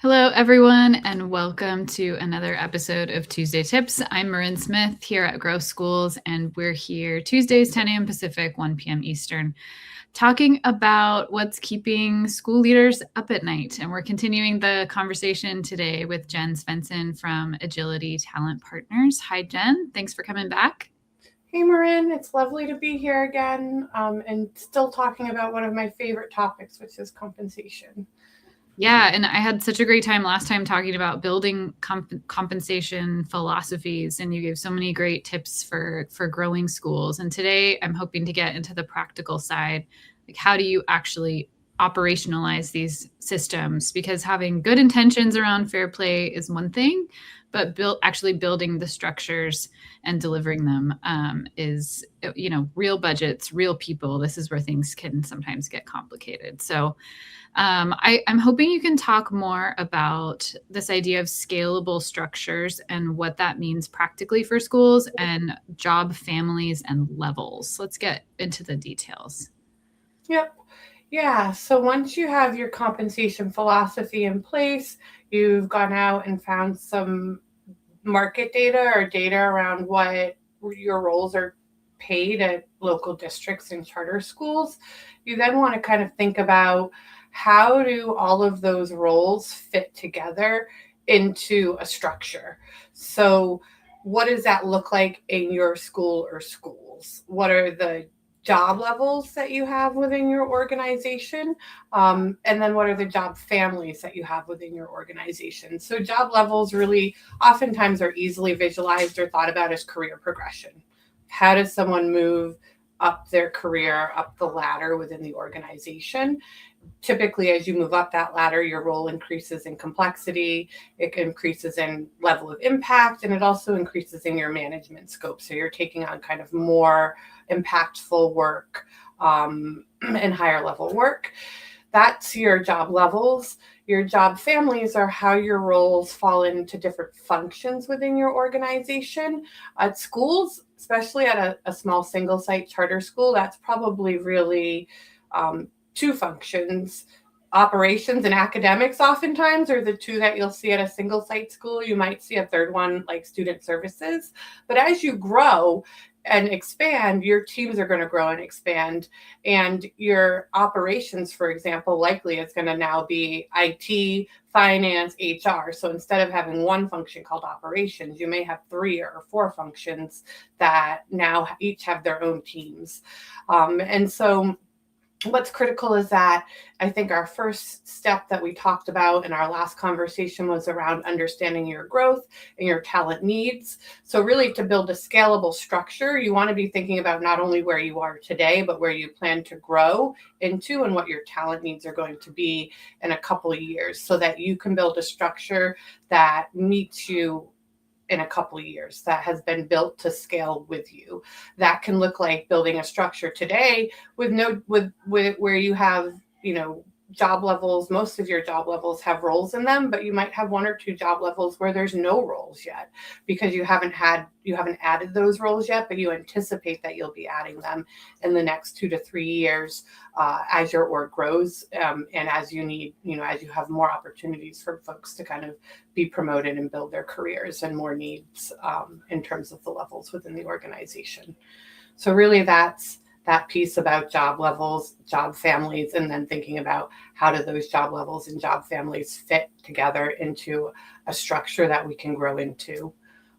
Hello, everyone, and welcome to another episode of Tuesday Tips. I'm Marin Smith here at Grow Schools, and we're here Tuesdays, 10 a.m. Pacific, 1 p.m. Eastern, talking about what's keeping school leaders up at night. And we're continuing the conversation today with Jen Svendsen from Edgility Talent Partners. Hi, Jen. Thanks for coming back. Hey, Marin. It's lovely to be here again and still talking about one of my favorite topics, which is compensation. Yeah, and I had such a great time last time talking about building compensation philosophies, and you gave so many great tips for growing schools. And today I'm hoping to get into the practical side, like how do you actually operationalize these systems? Because having good intentions around fair play is one thing, but actually building the structures and delivering them is, real budgets, real people. This is where things can sometimes get complicated. So I'm hoping you can talk more about this idea of scalable structures and what that means practically for schools and job families and levels. Let's get into the details. Yep. Yeah. So once you have your compensation philosophy in place, you've gone out and found some market data or data around what your roles are paid at local districts and charter schools, you then want to kind of think about how do all of those roles fit together into a structure. So what does that look like in your school or schools? What are the job levels that you have within your organization? And then what are the job families that you have within your organization? So job levels really oftentimes are easily visualized or thought about as career progression. How does someone move up their career, up the ladder within the organization? Typically, as you move up that ladder, your role increases in complexity, it increases in level of impact, and it also increases in your management scope. So you're taking on kind of more impactful work and higher level work. That's your job levels. Your job families are how your roles fall into different functions within your organization. At schools, especially at a small single site charter school, that's probably really two functions. Operations and academics oftentimes are the two that you'll see at a single site school. You might see a third one like student services. But as you grow and expand, your teams are going to grow and expand. And your operations, for example, likely is going to now be IT, finance, HR. So instead of having one function called operations, you may have 3 or 4 functions that now each have their own teams. And so what's critical is that I think our first step that we talked about in our last conversation was around understanding your growth and your talent needs. So really to build a scalable structure, you want to be thinking about not only where you are today, but where you plan to grow into and what your talent needs are going to be in a couple of years so that you can build a structure that meets you in a couple of years, that has been built to scale with you. That can look like building a structure today with where you have, job levels. Most of your job levels have roles in them, but you might have 1 or 2 job levels where there's no roles yet because you haven't added those roles yet, but you anticipate that you'll be adding them in the next 2 to 3 years as your org grows and as you need, as you have more opportunities for folks to kind of be promoted and build their careers and more needs in terms of the levels within the organization. So really that's that piece about job levels, job families, and then thinking about how do those job levels and job families fit together into a structure that we can grow into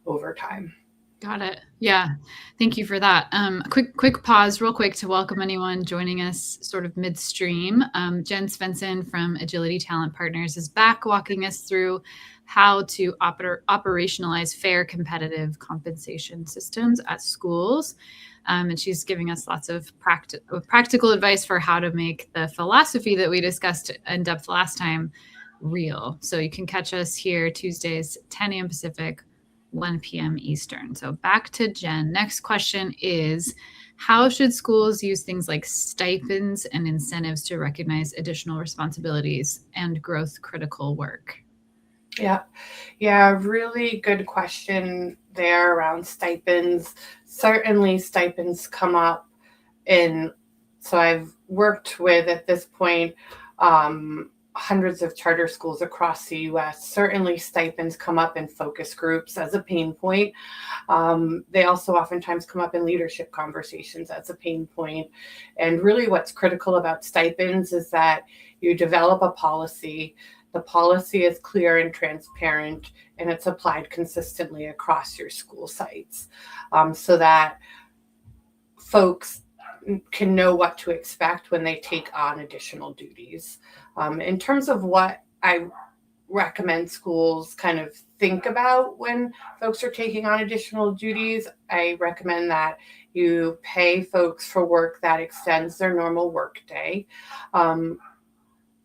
over time. Got it. Yeah. Thank you for that. Quick pause real quick to welcome anyone joining us sort of midstream. Jen Svendsen from Edgility Talent Partners is back walking us through how to operationalize fair competitive compensation systems at schools. And she's giving us lots of practical advice for how to make the philosophy that we discussed in depth last time real. So you can catch us here Tuesdays, 10 a.m. Pacific, 1 p.m. Eastern. So back to Jen. Next question is, how should schools use things like stipends and incentives to recognize additional responsibilities and growth critical work? Yeah, really good question there around stipends. Certainly stipends come up so I've worked with at this point hundreds of charter schools across the US. Certainly stipends come up in focus groups as a pain point. They also oftentimes come up in leadership conversations as a pain point. And really what's critical about stipends is that you develop a policy. The policy is clear and transparent, and it's applied consistently across your school sites, so that folks can know what to expect when they take on additional duties. In terms of what I recommend schools kind of think about when folks are taking on additional duties, I recommend that you pay folks for work that extends their normal work day.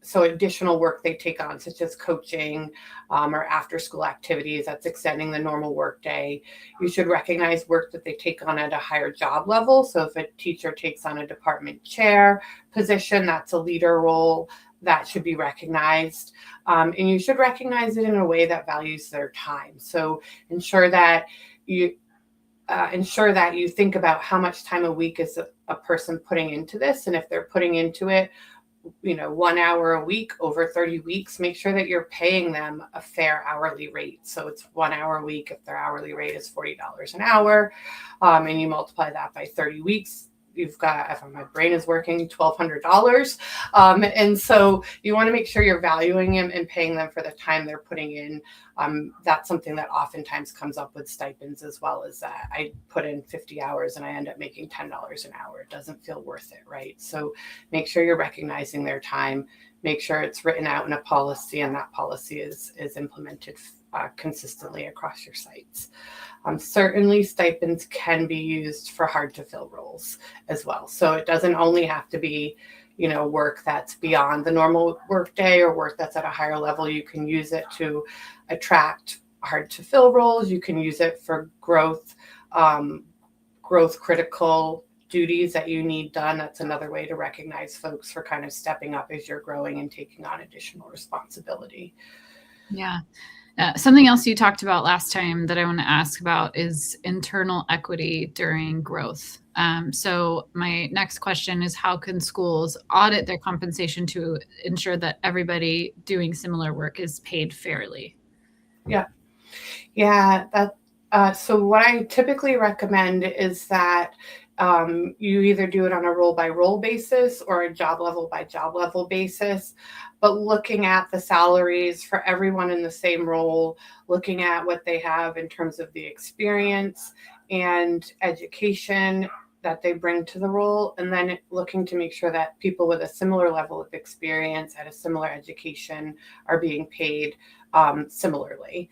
So additional work they take on, such as coaching or after school activities, that's extending the normal work day. You should recognize work that they take on at a higher job level. So if a teacher takes on a department chair position, that's a leader role, that should be recognized. And you should recognize it in a way that values their time. So ensure that you think about how much time a week is a person putting into this. And if they're putting into it 1 hour a week over 30 weeks, make sure that you're paying them a fair hourly rate. So it's 1 hour a week. If their hourly rate is $40 an hour, and you multiply that by 30 weeks, you've got, if my brain is working, $1,200. And so you want to make sure you're valuing them and paying them for the time they're putting in. That's something that oftentimes comes up with stipends as well, as that I put in 50 hours and I end up making $10 an hour. It doesn't feel worth it, right? So make sure you're recognizing their time, make sure it's written out in a policy, and that policy is implemented consistently across your sites. Certainly stipends can be used for hard to fill roles as well. So it doesn't only have to be, work that's beyond the normal work day or work that's at a higher level. You can use it to attract hard to fill roles. You can use it for growth critical duties that you need done. That's another way to recognize folks for kind of stepping up as you're growing and taking on additional responsibility. Yeah. Something else you talked about last time that I want to ask about is internal equity during growth. So my next question is, how can schools audit their compensation to ensure that everybody doing similar work is paid fairly? Yeah. So what I typically recommend is that you either do it on a role by role basis or a job level by job level basis, but looking at the salaries for everyone in the same role, looking at what they have in terms of the experience and education that they bring to the role, and then looking to make sure that people with a similar level of experience at a similar education are being paid similarly.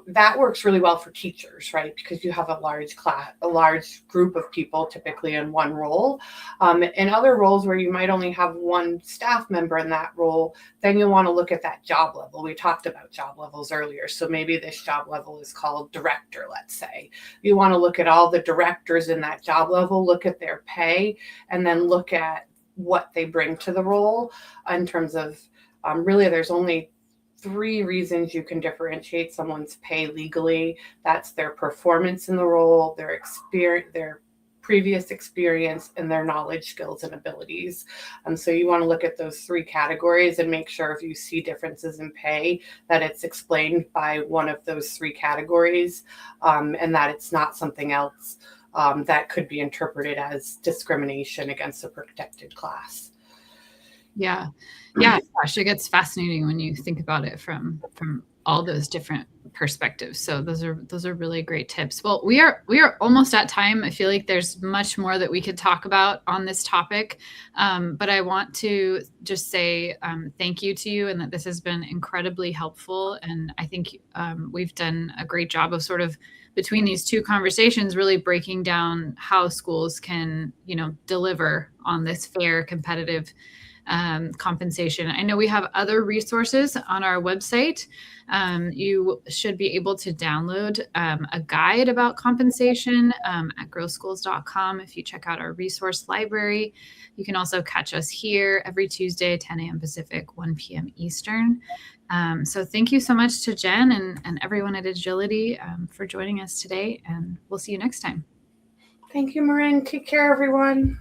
That works really well for teachers, right? Because you have a large group of people typically in one role. In other roles where you might only have one staff member in that role, then you'll want to look at that job level. We talked about job levels earlier. So maybe this job level is called director, let's say. You want to look at all the directors in that job level, look at their pay, and then look at what they bring to the role in terms of really there's only 3 reasons you can differentiate someone's pay legally. That's their performance in the role, their experience, their previous experience, and their knowledge, skills, and abilities. So you want to look at those 3 categories and make sure if you see differences in pay that it's explained by one of those 3 categories, and that it's not something else that could be interpreted as discrimination against a protected class. Yeah. Gosh, it gets fascinating when you think about it from all those different perspectives. So those are really great tips. Well, we are almost at time. I feel like there's much more that we could talk about on this topic, but I want to just say thank you to you, and that this has been incredibly helpful. And I think we've done a great job of sort of between these 2 conversations really breaking down how schools can deliver on this fair, competitive compensation. I know we have other resources on our website. You should be able to download a guide about compensation at growschools.com if you check out our resource library. You can also catch us here every Tuesday, 10 a.m. Pacific, 1 p.m. Eastern. So thank you so much to Jen and everyone at Edgility for joining us today, and we'll see you next time. Thank you, Marin. Take care, everyone.